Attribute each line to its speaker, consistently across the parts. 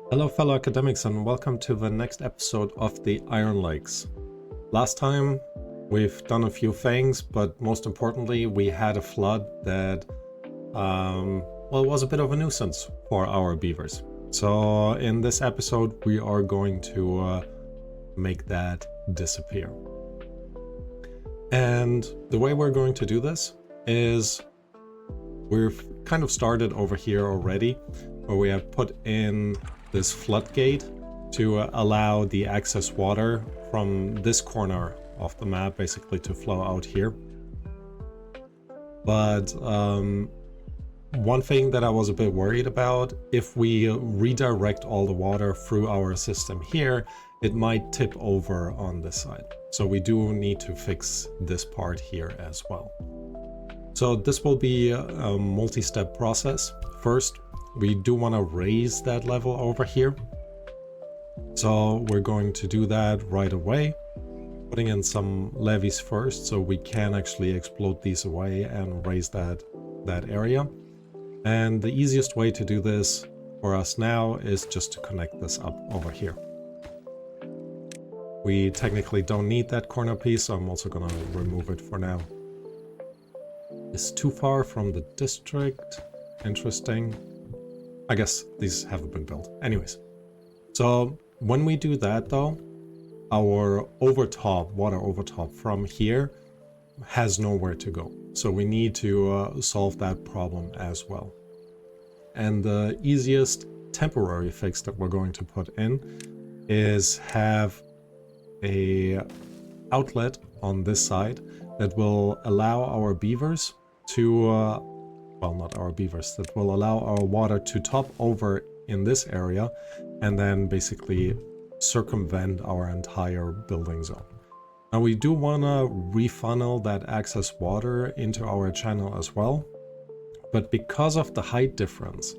Speaker 1: Hello fellow academics and welcome to the next episode of the Iron Lakes. Last time we've done a few things, but most importantly we had a flood that was a bit of a nuisance for our beavers. So in this episode we are going to make that disappear. And the way we're going to do this is we've kind of started over here already, where we have put in this floodgate to allow the excess water from this corner of the map basically to flow out here. But one thing that I was a bit worried about, if we redirect all the water through our system here, it might tip over on this side. So we do need to fix this part here as well. So this will be a multi-step process. First, we do want to raise that level over here. So we're going to do that right away, putting in some levees first so we can actually explode these away and raise that area. And the easiest way to do this for us now is just to connect this up over here. We technically don't need that corner piece, so I'm also going to remove it for now. It's too far from the district. Interesting. I guess these haven't been built. Anyways, so when we do that though, our water overtop from here has nowhere to go. So we need to solve that problem as well. And the easiest temporary fix that we're going to put in is have a outlet on this side that will allow our beavers to well, not our beavers, that will allow our water to top over in this area and then basically circumvent our entire building zone. Now we do want to refunnel that excess water into our channel as well, but because of the height difference,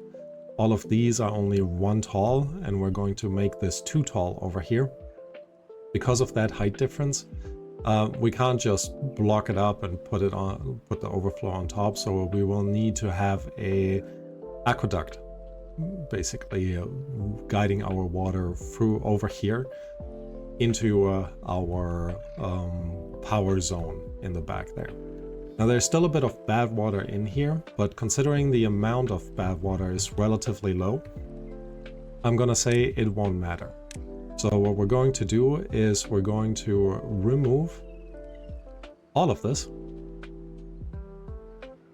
Speaker 1: all of these are only 1 tall and we're going to make this 2 tall over here. Because of that height difference, we can't just block it up and put the overflow on top, so we will need to have a aqueduct basically guiding our water through over here into our power zone in the back there. Now there's still a bit of bad water in here, but considering the amount of bad water is relatively low, I'm gonna say it won't matter. So what we're going to do is we're going to remove all of this.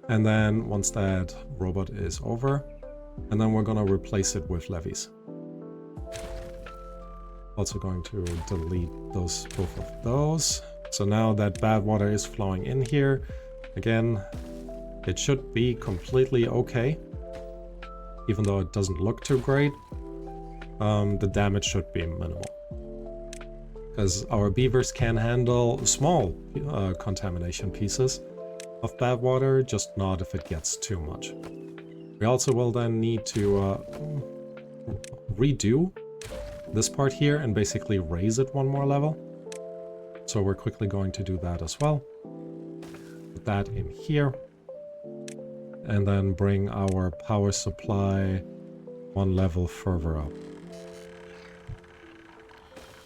Speaker 1: And then once that robot is over, and then we're going to replace it with levees. Also going to delete both of those. So now that bad water is flowing in here. Again, it should be completely okay, even though it doesn't look too great. The damage should be minimal, because our beavers can handle small contamination pieces of bad water, just not if it gets too much. We also will then need to redo this part here and basically raise it 1 more level. So we're quickly going to do that as well. Put that in here. And then bring our power supply 1 level further up.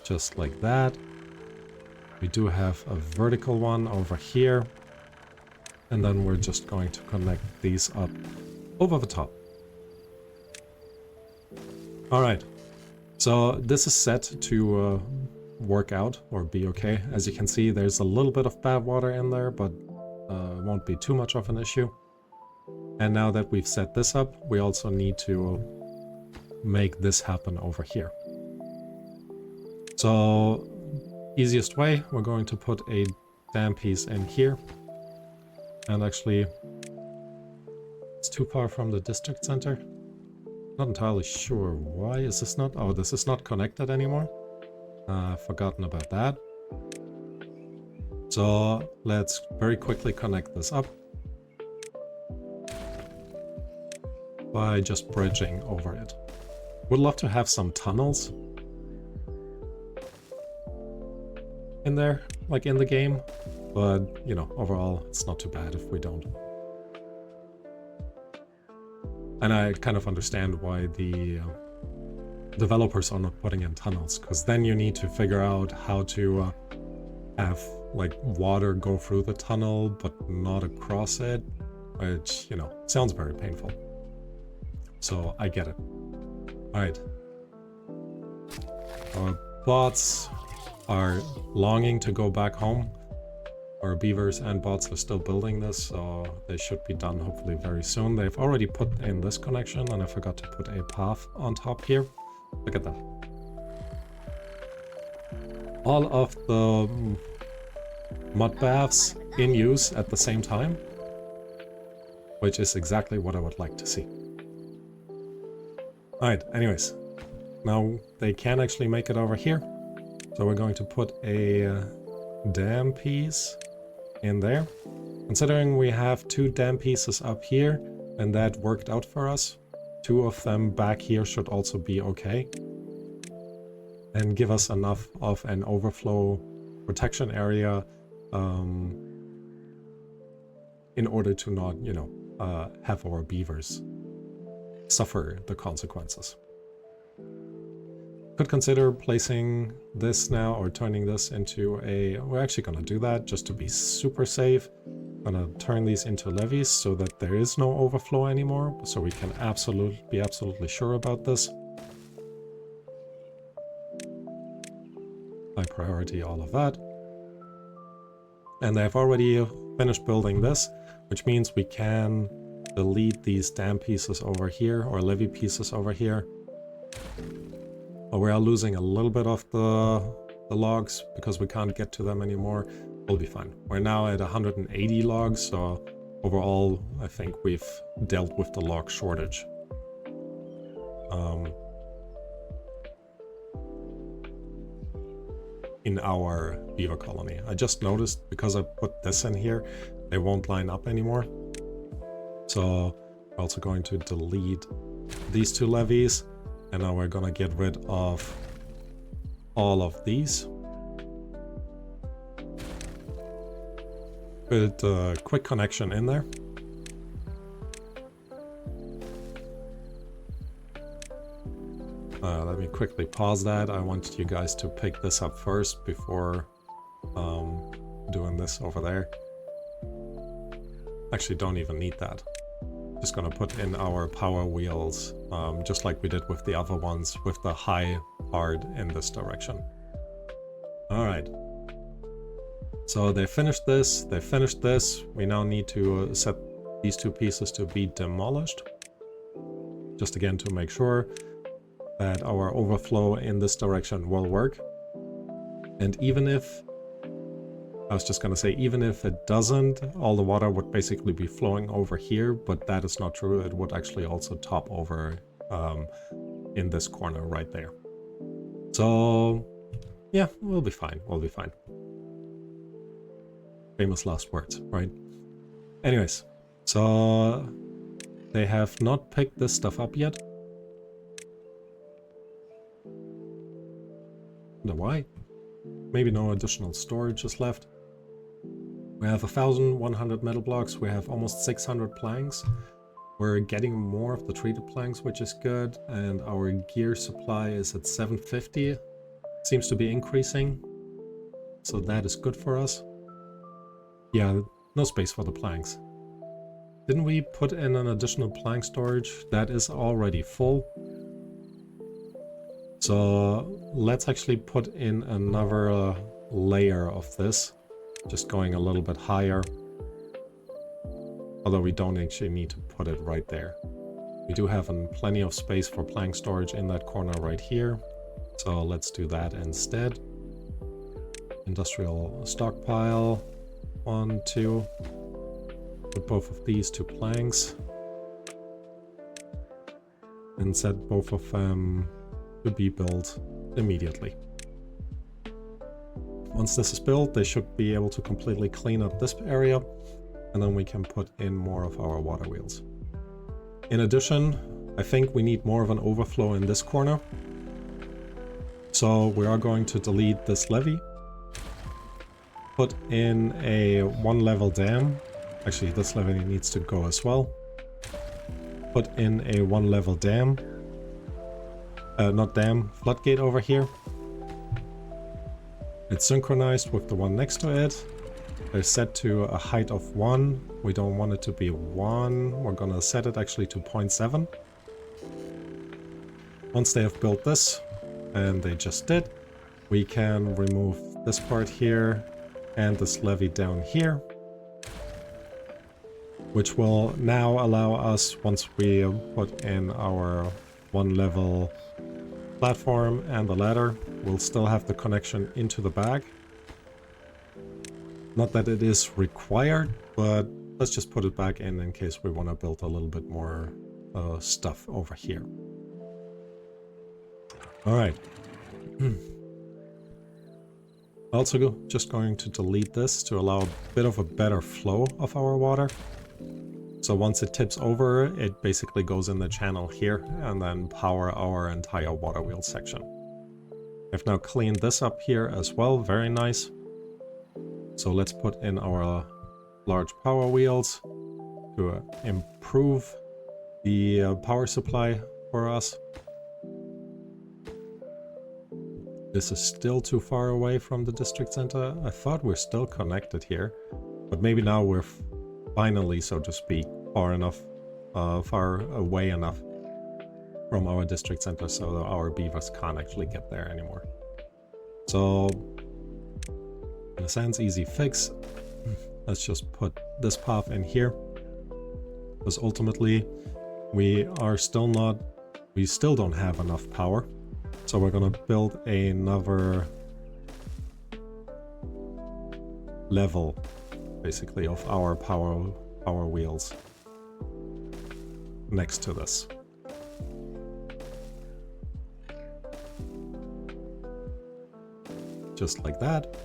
Speaker 1: Just like that. We do have a vertical one over here. And then we're just going to connect these up over the top. Alright, so this is set to work out or be okay. As you can see, there's a little bit of bad water in there, but it won't be too much of an issue. And now that we've set this up, we also need to make this happen over here. So, easiest way, we're going to put a dam piece in here. And actually, it's too far from the district center. Not entirely sure why. Is this not? Oh, this is not connected anymore. I've forgotten about that. So let's very quickly connect this up by just bridging over it. Would love to have some tunnels in there, like in the game, but you know, overall it's not too bad if we don't. And I kind of understand why the developers are not putting in tunnels, because then you need to figure out how to have like water go through the tunnel but not across it, which, you know, sounds very painful. So I get it. Alright. Our bots are longing to go back home. Our beavers and bots are still building this, so they should be done hopefully very soon. They've already put in this connection, and I forgot to put a path on top here. Look at that. All of the mud baths in use at the same time, which is exactly what I would like to see. Alright, anyways. Now they can actually make it over here. So we're going to put a dam piece in there. Considering we have 2 dam pieces up here, and that worked out for us, 2 of them back here should also be okay. And give us enough of an overflow protection area in order to not, you know, have our beavers suffer the consequences. Could consider placing this now or turning this into a... We're actually going to do that just to be super safe. I'm going to turn these into levees so that there is no overflow anymore, so we can be absolutely sure about this. High priority, all of that. And they've already finished building this, which means we can delete these dam pieces over here, or levee pieces over here. But we are losing a little bit of the logs because we can't get to them anymore. We'll be fine. We're now at 180 logs, so overall I think we've dealt with the log shortage. In our beaver colony. I just noticed because I put this in here, they won't line up anymore. So we're also going to delete these 2 levees, and now we're gonna get rid of all of these. Build a quick connection in there. Let me quickly pause that. I want you guys to pick this up first before doing this over there. Actually, don't even need that. Just gonna put in our power wheels, just like we did with the other ones, with the high part in this direction. Alright. So they finished this, they finished this. We now need to set these 2 pieces to be demolished. Just again to make sure that our overflow in this direction will work. And even if, I was just gonna say, even if it doesn't, all the water would basically be flowing over here, but that is not true. It would actually also top over in this corner right there. So yeah, we'll be fine, we'll be fine. Famous last words, right? Anyways, so they have not picked this stuff up yet. Why? Maybe no additional storage is left. We have 1,100 metal blocks. We have almost 600 planks. We're getting more of the treated planks, which is good. And our gear supply is at 750. Seems to be increasing. So that is good for us. Yeah, no space for the planks. Didn't we put in an additional plank storage? That is already full. So let's actually put in another layer of this, just going a little bit higher. Although we don't actually need to put it right there. We do have plenty of space for plank storage in that corner right here. So let's do that instead. Industrial stockpile, 1, 2. Put both of these to planks. And set both of them to be built immediately. Once this is built, they should be able to completely clean up this area, and then we can put in more of our water wheels. In addition, I think we need more of an overflow in this corner. So we are going to delete this levee, put in a 1-level dam. Actually, this levee needs to go as well. Put in a 1-level dam. not dam, floodgate over here. It's synchronized with the one next to it. They're set to a height of 1. We don't want it to be 1. We're gonna set it actually to 0.7. Once they have built this, and they just did, we can remove this part here and this levee down here, which will now allow us, once we put in our 1-level platform and the ladder, we'll still have the connection into the bag. Not that it is required, but let's just put it back in case we want to build a little bit more stuff over here. Alright. Also just going to delete this to allow a bit of a better flow of our water. So once it tips over, it basically goes in the channel here and then power our entire water wheel section. I've now cleaned this up here as well, very nice. So let's put in our large power wheels to improve the power supply for us. This is still too far away from the district center. I thought we're still connected here, but maybe now we're finally, so to speak, far away enough from our district center so that our beavers can't actually get there anymore. So, in a sense, easy fix. Let's just put this path in here, because ultimately we still don't have enough power. So we're gonna build another level, basically, of our power wheels next to this. Just like that.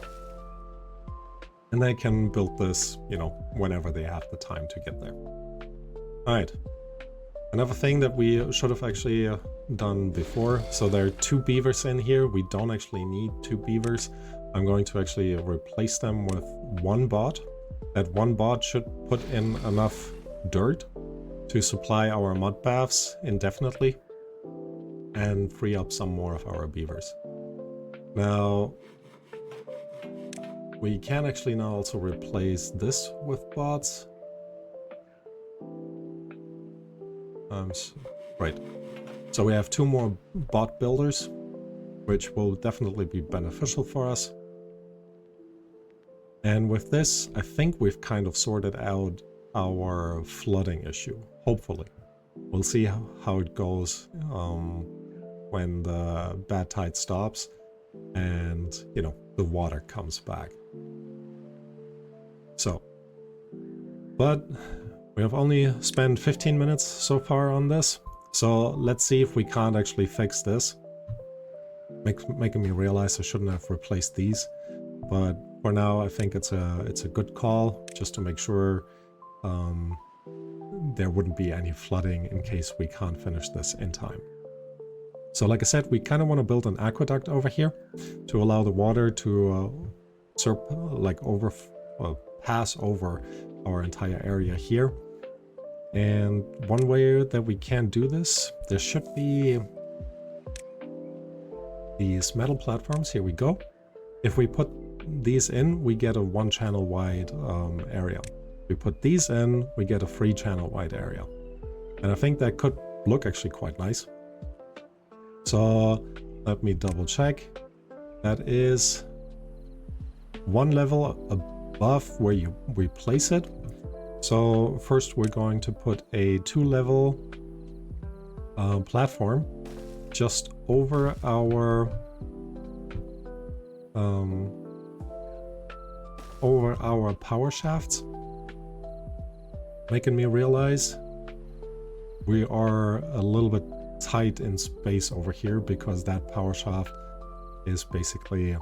Speaker 1: And they can build this, you know, whenever they have the time to get there. Alright. Another thing that we should have actually done before. So there are 2 beavers in here. We don't actually need 2 beavers. I'm going to actually replace them with 1 bot. That 1 bot should put in enough dirt to supply our mud baths indefinitely and free up some more of our beavers. Now, we can actually now also replace this with bots. Right. So we have 2 more bot builders, which will definitely be beneficial for us. And with this, I think we've kind of sorted out our flooding issue, hopefully. We'll see how it goes when the bad tide stops and, you know, the water comes back. So, but we have only spent 15 minutes so far on this. So let's see if we can't actually fix this. Making me realize I shouldn't have replaced these. But for now, I think it's a good call, just to make sure there wouldn't be any flooding in case we can't finish this in time. So like I said, we kind of want to build an aqueduct over here to allow the water to pass over our entire area here. And one way that we can do this, there should be these metal platforms. Here we go. If we put these in, we get a 1 channel wide area. If we put these in, we get a 3 channel wide area. And I think that could look actually quite nice. So let me double check. That is 1 level above where we place it. So first we're going to put a 2-level platform just over our power shafts, making me realize we are a little bit tight in space over here because that power shaft is basically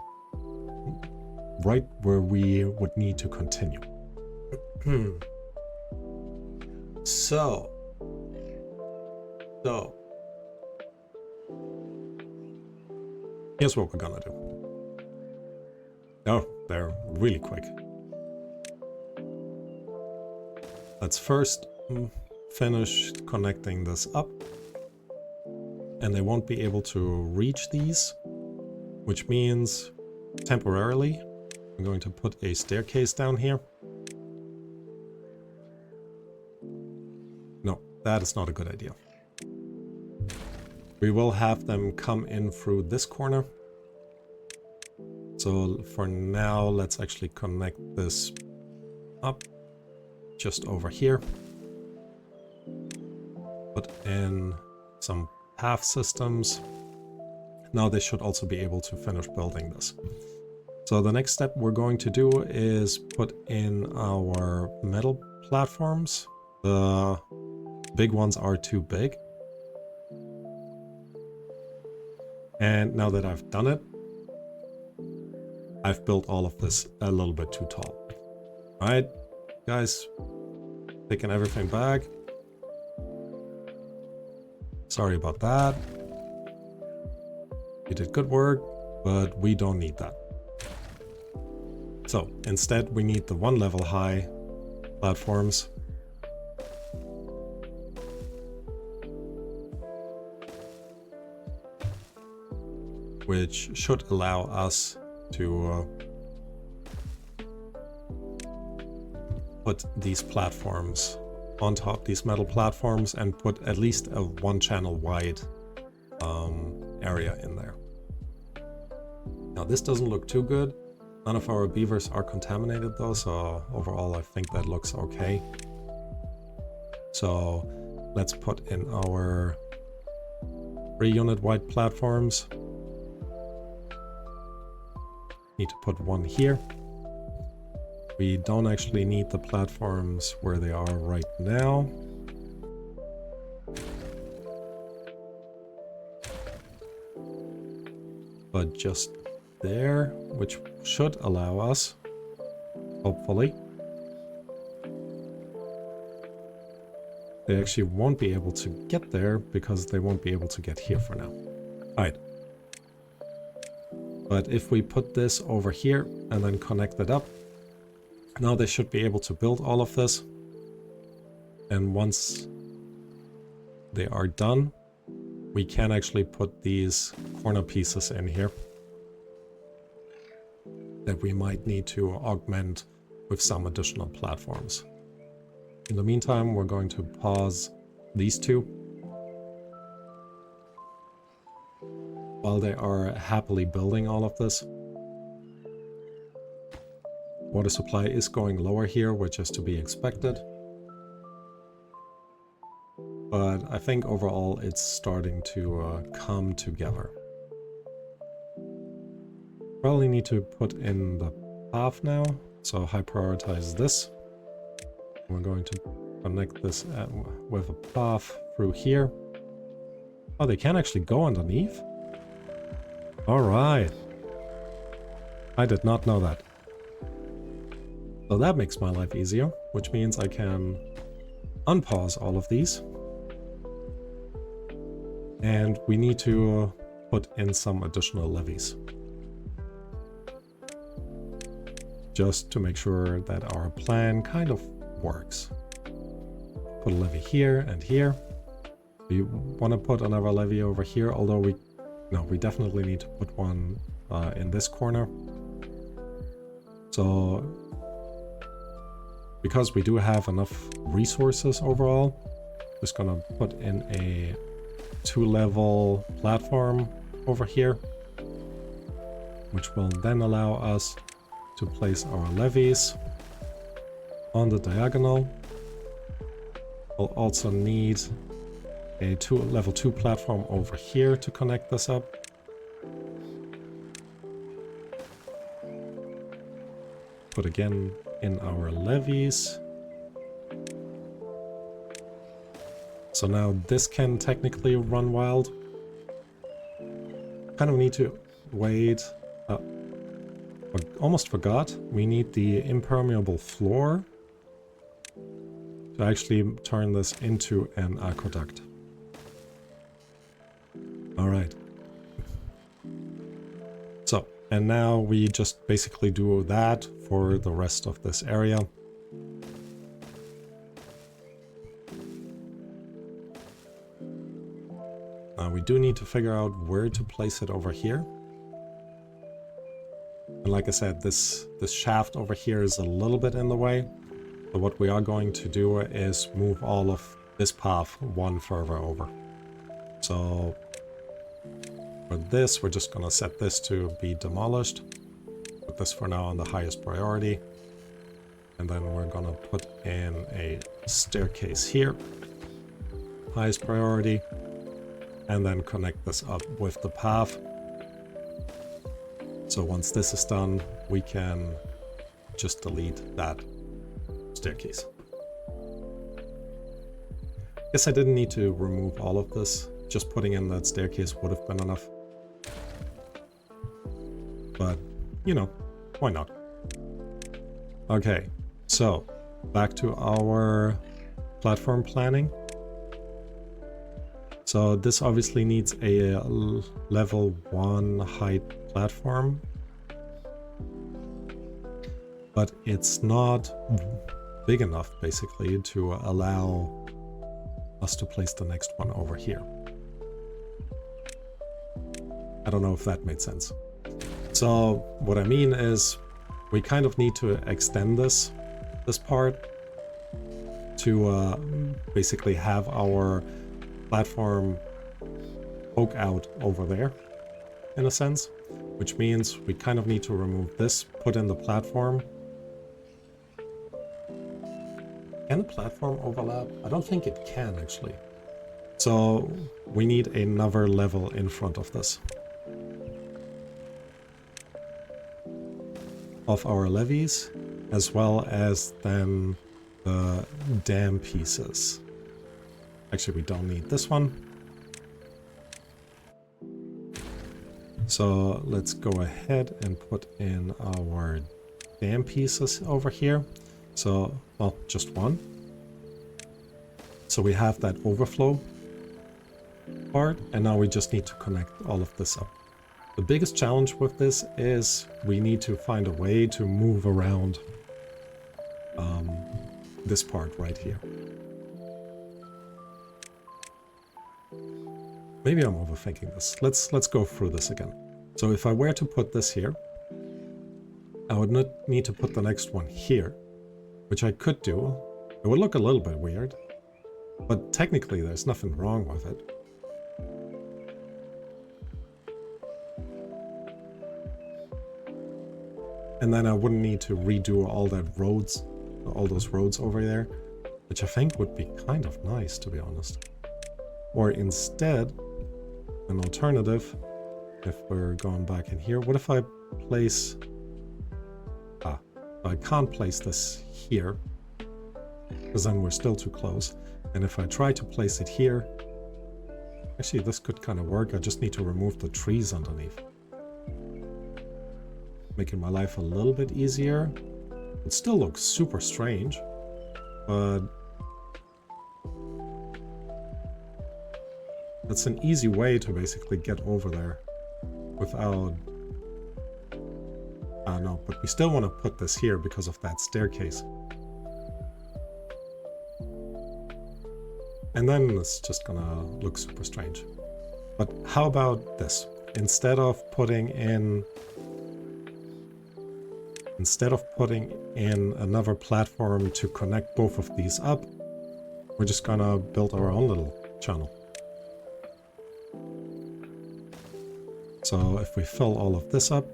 Speaker 1: right where we would need to continue. So here's what we're gonna do. Oh, they're really quick. Let's first finish connecting this up. and they won't be able to reach these, which means temporarily I'm going to put a staircase down here. No, that is not a good idea. We will have them come in through this corner. So for now, let's actually connect this up just over here. Put in some path systems. Now they should also be able to finish building this. So the next step we're going to do is put in our metal platforms. The big ones are too big. And now that I've done it, I've built all of this a little bit too tall. All right, guys, taking everything back. Sorry about that. You did good work, but we don't need that. So instead, we need the 1 level high platforms. Which should allow us to put these platforms on top, these metal platforms, and put at least a 1 channel wide area in there. Now this doesn't look too good. None of our beavers are contaminated though, so overall I think that looks okay. So let's put in our 3 unit wide platforms. Need to put 1 here. We don't actually need the platforms where they are right now. But just there, which should allow us, hopefully. They actually won't be able to get there because they won't be able to get here for now. All right. But if we put this over here and then connect it up, now they should be able to build all of this. And once they are done, we can actually put these corner pieces in here that we might need to augment with some additional platforms. In the meantime, we're going to pause these 2 while they are happily building all of this. Water supply is going lower here, which is to be expected. But I think overall it's starting to come together. Probably need to put in the path now, so high prioritize this. We're going to connect this with a path through here. Oh, they can actually go underneath? Alright. I did not know that. So that makes my life easier, which means I can unpause all of these. And we need to put in some additional levees. Just to make sure that our plan kind of works. Put a levee here and here. We want to put another levee over here, although we definitely need to put 1 in this corner. So, because we do have enough resources overall, just gonna put in a 2-level platform over here, which will then allow us to place our levees on the diagonal. We'll also need a level 2 platform over here to connect this up. Put again in our levees. So now this can technically run wild. Kind of need to wait. I almost forgot. We need the impermeable floor to actually turn this into an aqueduct. Alright. So, and now we just basically do that for the rest of this area. We do need to figure out where to place it over here. And like I said, this shaft over here is a little bit in the way. So what we are going to do is move all of this path one further over. So for this, we're just going to set this to be demolished. Put this for now on the highest priority. And then we're going to put in a staircase here. Highest priority. And then connect this up with the path. So once this is done, we can just delete that staircase. Guess I didn't need to remove all of this. Just putting in that staircase would have been enough. But, you know, why not? Okay, so back to our platform planning. So this obviously needs a level 1 height platform, but it's not big enough basically to allow us to place the next one over here. I don't know if that made sense. So what I mean is we kind of need to extend this part to basically have our platform poke out over there, in a sense, which means we kind of need to remove this, put in the platform. Can the platform overlap? I don't think it can, actually. So we need another level in front of this. Of our levees, as well as then the dam pieces. Actually, we don't need this one. So let's go ahead and put in our dam pieces over here. So, well, just one. So we have that overflow part, and now we just need to connect all of this up. The biggest challenge with this is we need to find a way to move around this part right here. Maybe I'm overthinking this. Let's go through this again. So if I were to put this here, I would not need to put the next one here, which I could do. It would look a little bit weird, but technically there's nothing wrong with it. And then I wouldn't need to redo all those roads over there, which I think would be kind of nice, to be honest. Or instead, an alternative, if we're going back in here, what if I place... I can't place this here, because then we're still too close. And if I try to place it here, actually this could kind of work. I just need to remove the trees underneath. Making my life a little bit easier. It still looks super strange, but that's an easy way to basically get over there without... no, but we still want to put this here because of that staircase. And then it's just gonna look super strange. But how about this? Instead of putting in another platform to connect both of these up, we're just gonna build our own little channel. So if we fill all of this up,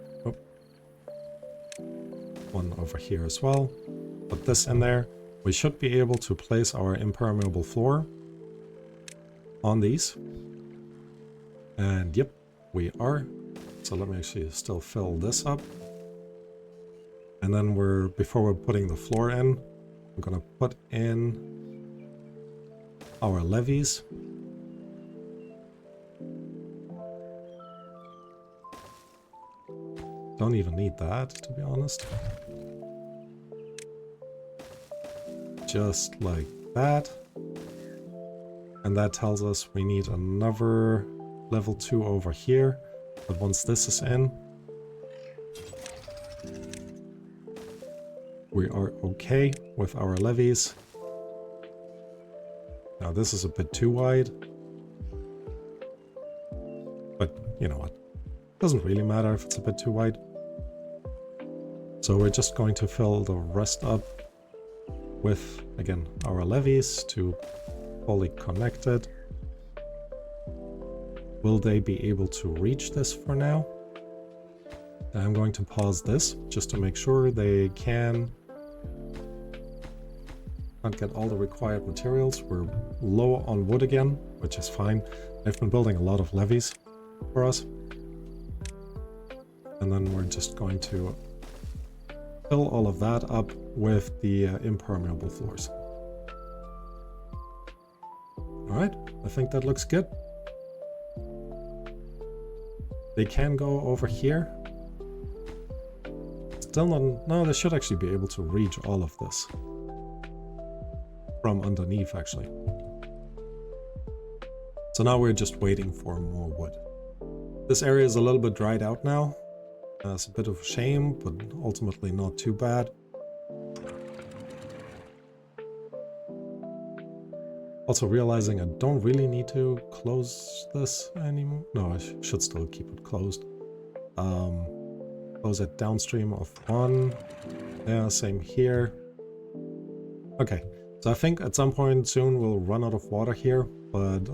Speaker 1: one over here as well, put this in there, we should be able to place our impermeable floor on these. And yep, we are. So let me actually still fill this up. And then before we're putting the floor in, we're gonna put in our levees. Don't even need that, to be honest. Just like that. And that tells us we need another level 2 over here. But once this is in, we are okay with our levees. Now this is a bit too wide. you know what, doesn't really matter if it's a bit too wide. So we're just going to fill the rest up with, again, our levees to fully connect it. Will they be able to reach this for now? I'm going to pause this just to make sure they can. Can't get all the required materials. We're low on wood again, which is fine. I've been building a lot of levees for us. And then we're just going to fill all of that up with the impermeable floors. Alright, I think that looks good. They can go over here. Still not, no, they should actually be able to reach all of this. From underneath, actually. So now we're just waiting for more wood. This area is a little bit dried out now. It's a bit of a shame, but ultimately not too bad. Also realizing I don't really need to close this anymore. No, I should still keep it closed. Close it downstream of 1. Yeah, same here. Okay, so I think at some point soon we'll run out of water here, but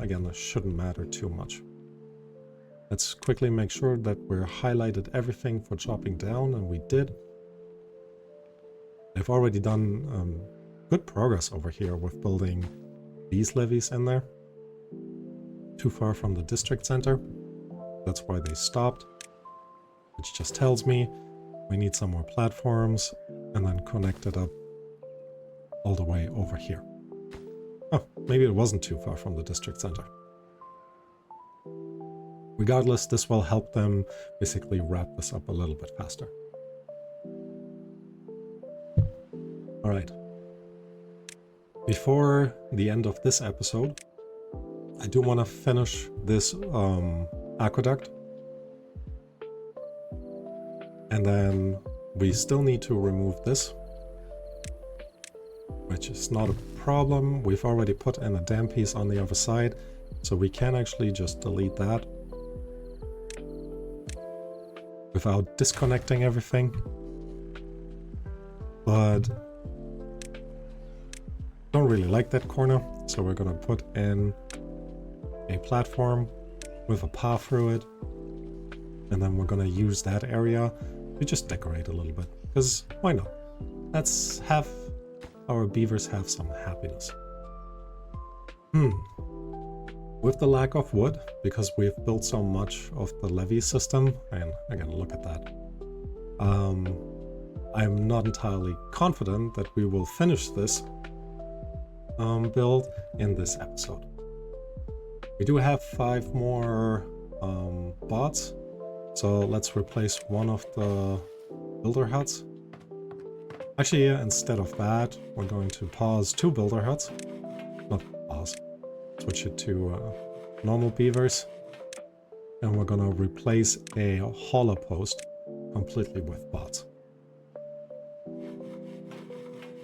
Speaker 1: again, it shouldn't matter too much. Let's quickly make sure that we're highlighted everything for chopping down, and we did. I've already done good progress over here with building these levees in there. Too far from the district center. That's why they stopped. Which just tells me we need some more platforms and then connect it up all the way over here. Oh, maybe it wasn't too far from the district center. Regardless, this will help them basically wrap this up a little bit faster. All right. Before the end of this episode, I do want to finish this aqueduct. And then we still need to remove this, which is not a problem. We've already put in a dam piece on the other side, so we can actually just delete that without disconnecting everything. But don't really like that corner, so we're gonna put in a platform with a path through it, and then we're gonna use that area to just decorate a little bit, because why not? Let's have our beavers have some happiness. With the lack of wood, because we've built so much of the levee system, and again, look at that. I'm not entirely confident that we will finish this build in this episode. We do have 5 more bots, so let's replace one of the builder huts. Actually, yeah, instead of that, we're going to pause 2 builder huts. Not pause. Switch it to normal beavers. And we're gonna replace a hauler post completely with bots.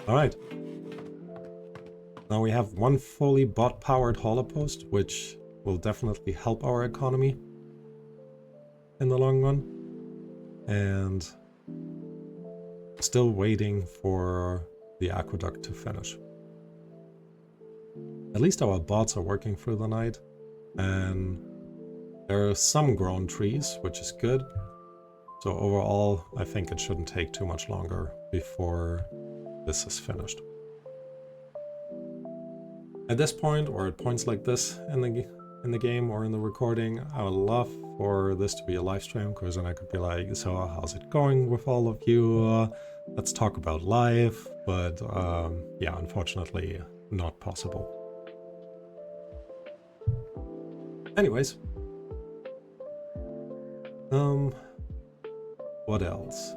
Speaker 1: Alright. Now we have 1 fully bot-powered hauler post, which will definitely help our economy in the long run. And still waiting for the aqueduct to finish. At least our bots are working through the night, and there are some grown trees, which is good. So overall, I think it shouldn't take too much longer before this is finished. At this point, or at points like this in the game or in the recording, I would love for this to be a live stream, because then I could be like, so how's it going with all of you? Let's talk about live, but yeah, unfortunately not possible. Anyways, what else?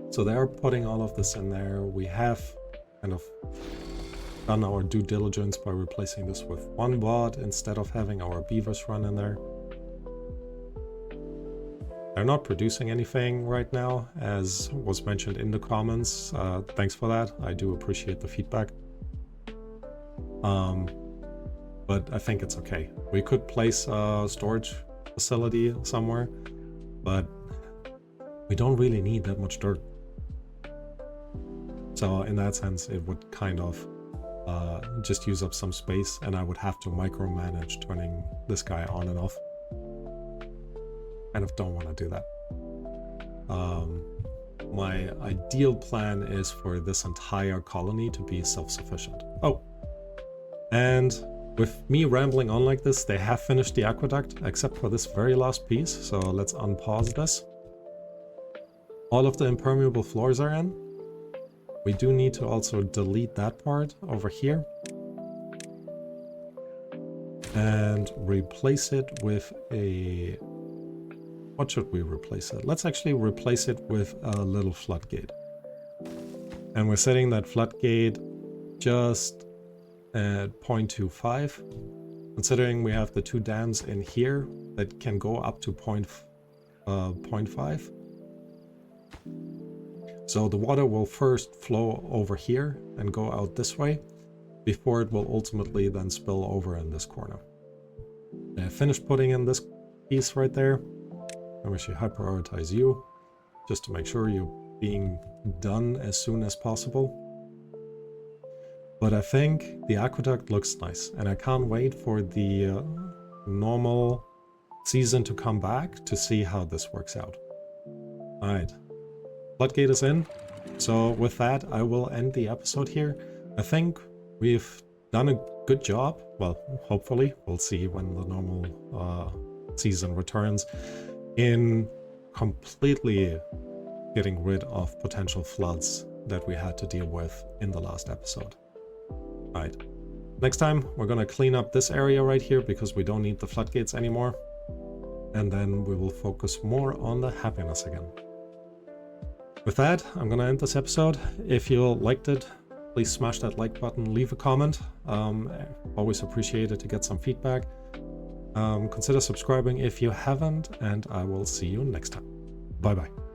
Speaker 1: So they are putting all of this in there. We have kind of done our due diligence by replacing this with 1 bot instead of having our beavers run in there. They're not producing anything right now, as was mentioned in the comments. Thanks for that. I do appreciate the feedback. but I think it's okay. We could place a storage facility somewhere, but we don't really need that much dirt. So in that sense, it would kind of just use up some space, and I would have to micromanage turning this guy on and off. Kind of don't want to do that. My ideal plan is for this entire colony to be self-sufficient. Oh, and with me rambling on like this, they have finished the aqueduct, except for this very last piece. So let's unpause this. All of the impermeable floors are in. We do need to also delete that part over here and replace it with a... What should we replace it? Let's actually replace it with a little floodgate. And we're setting that floodgate just at 0.25. Considering we have the two dams in here that can go up to 0.5. So the water will first flow over here and go out this way before it will ultimately then spill over in this corner. I finished putting in this piece right there. I'm actually prioritize you just to make sure you're being done as soon as possible. But I think the aqueduct looks nice, and I can't wait for the normal season to come back to see how this works out. Alright. Floodgate is in, so with that I will end the episode here. I think we've done a good job, well, hopefully, we'll see when the normal season returns, in completely getting rid of potential floods that we had to deal with in the last episode. Alright, next time we're gonna clean up this area right here because we don't need the floodgates anymore, and then we will focus more on the happiness again. With that, I'm gonna end this episode. If you liked it, please smash that like button, leave a comment. Always appreciate it to get some feedback. Consider subscribing if you haven't, and I will see you next time. Bye bye.